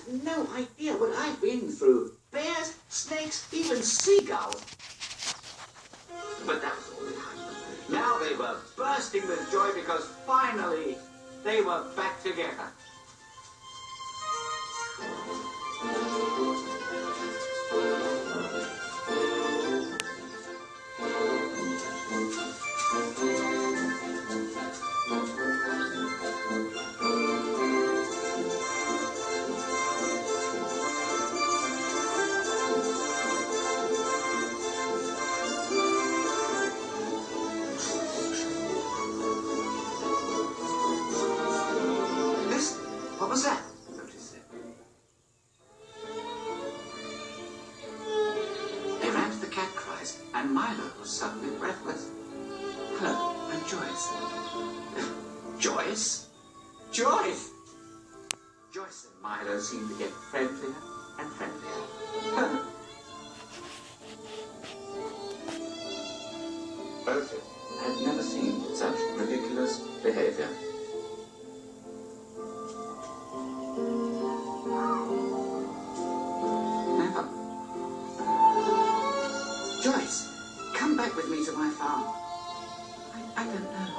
have no idea what I've been through. Bears, snakes, even seagulls. But that was all that happened. Now they were bursting with joy because finally they were back together. What was that? Otis said. They ran to the cat cries, and Milo was suddenly breathless. Hello, I'm Joyce. Joyce? Joyce! Joyce and Milo seemed to get friendlier and friendlier. Otis had never seen such ridiculous behavior. Joyce, come back with me to my farm. I don't know.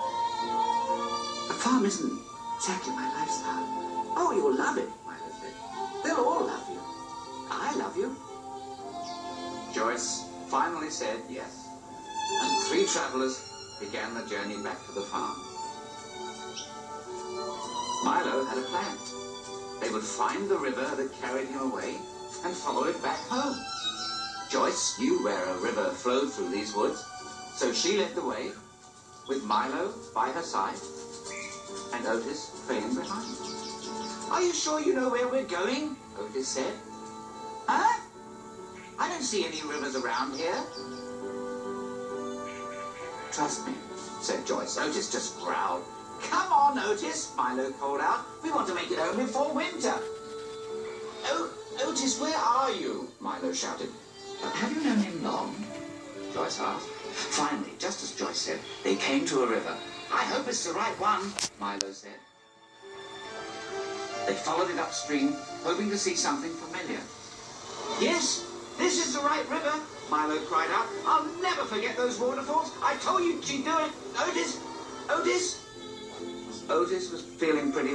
The farm isn't exactly my lifestyle. Oh, you'll love it, Milo said. They'll all love you. I love you. Joyce finally said yes, and 3 travelers began the journey back to the farm. Milo had a plan. They would find the river that carried him away and follow it back home. Joyce knew where a river flowed through these woods, so she led the way, with Milo by her side, and Otis trailing behind. Are you sure you know where we're going? Otis said. Huh? I don't see any rivers around here. Trust me, said Joyce. Otis just growled. Come on, Otis, Milo called out. We want to make it home before winter. Oh, Otis, where are you? Milo shouted. Have you known him long? Joyce asked. Finally, just as Joyce said, they came to a river. I hope it's the right one, Milo said. They followed it upstream, hoping to see something familiar. Yes, this is the right river, Milo cried out. I'll never forget those waterfalls. I told you she'd do it. Otis! Otis! Otis was feeling pretty